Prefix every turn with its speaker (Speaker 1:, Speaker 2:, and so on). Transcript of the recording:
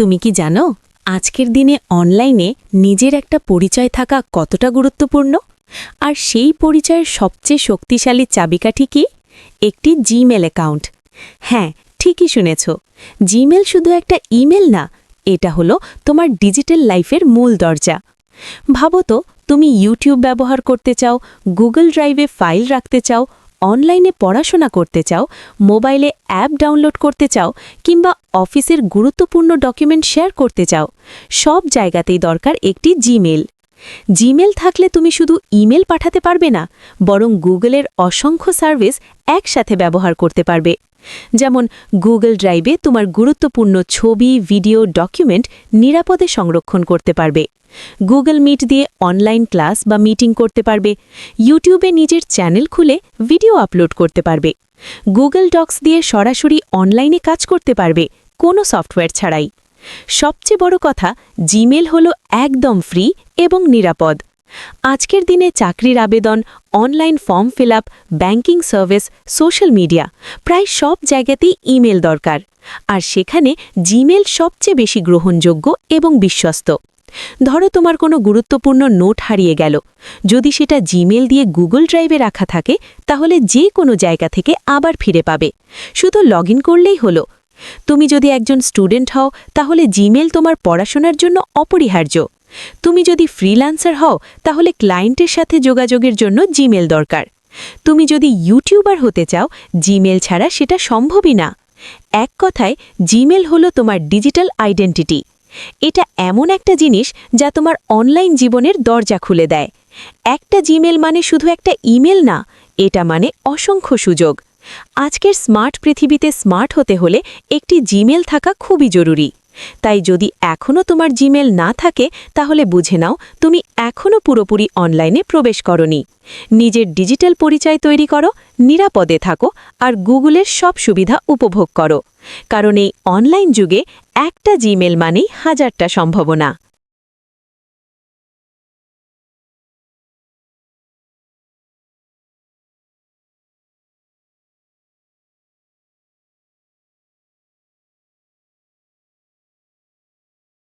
Speaker 1: তুমি কি জানো আজকের দিনে অনলাইনে নিজের একটা পরিচয় থাকা কতটা গুরুত্বপূর্ণ? আর সেই পরিচয়ের সবচেয়ে শক্তিশালী চাবিকাঠি কি? একটি জিমেল অ্যাকাউন্ট। হ্যাঁ, ঠিকই শুনেছ। জিমেল শুধু একটা ইমেল না, এটা হলো তোমার ডিজিটাল লাইফের মূল দরজা। ভাবো তো, তুমি ইউটিউব ব্যবহার করতে চাও, গুগল ড্রাইভে ফাইল রাখতে চাও, অনলাইনে পড়াশোনা করতে চাও, মোবাইলে অ্যাপ ডাউনলোড করতে চাও, কিংবা অফিসের গুরুত্বপূর্ণ ডকুমেন্ট শেয়ার করতে চাও, সব জায়গাতেই দরকার একটি জিমেল। জিমেল থাকলে তুমি শুধু ইমেল পাঠাতে পারবে না, বরং গুগলের অসংখ্য সার্ভিস একসাথে ব্যবহার করতে পারবে। যেমন গুগল ড্রাইভে তোমার গুরুত্বপূর্ণ ছবি, ভিডিও, ডকুমেন্ট নিরাপদে সংরক্ষণ করতে পারবে। গুগল মিট দিয়ে অনলাইন ক্লাস বা মিটিং করতে পারবে। ইউটিউবে নিজের চ্যানেল খুলে ভিডিও আপলোড করতে পারবে। গুগল ডক্স দিয়ে সরাসরি অনলাইনে কাজ করতে পারবে, কোনো সফটওয়্যার ছাড়াই। সবচেয়ে বড় কথা, জিমেল হলো একদম ফ্রি এবং নিরাপদ। আজকের দিনে চাকরির আবেদন, online form fill up, banking service, social media, প্রায় সব জায়গাতেই ইমেল দরকার। আর সেখানে জিমেল সবচেয়ে বেশি গ্রহণযোগ্য এবং বিশ্বস্ত। ধরো তোমার কোনো গুরুত্বপূর্ণ নোট হারিয়ে গেল, যদি সেটা জিমেল দিয়ে গুগল ড্রাইভে রাখা থাকে, তাহলে যে কোনো জায়গা থেকে আবার ফিরে পাবে। শুধু লগ ইন করলেই হলো। তুমি যদি একজন স্টুডেন্ট হও, তাহলে জিমেল তোমার পড়াশোনার জন্য অপরিহার্য। তুমি যদি ফ্রিল্যান্সার হও, তাহলে ক্লায়েন্টের সাথে যোগাযোগের জন্য জিমেল দরকার। তুমি যদি ইউটিউবার হতে চাও, জিমেল ছাড়া সেটা সম্ভবই না। এক কথায়, জিমেল হলো তোমার ডিজিটাল আইডেন্টিটি। এটা এমন একটা জিনিস যা তোমার অনলাইন জীবনের দরজা খুলে দেয়। একটা জিমেল মানে শুধু একটা ইমেল না, এটা মানে অসংখ্য সুযোগ। আজকের স্মার্ট পৃথিবীতে স্মার্ট হতে হলে একটি জিমেল থাকা খুবই জরুরি। তাই যদি এখনও তোমার জিমেল না থাকে, তাহলে বুঝে নাও তুমি এখনও পুরোপুরি অনলাইনে প্রবেশ করনি। নিজের ডিজিটাল পরিচয় তৈরি করো, নিরাপদে থাকো, আর গুগলের সব সুবিধা উপভোগ করো। কারণ এই অনলাইন যুগে একটা জিমেল মানেই হাজারটা সম্ভাবনা।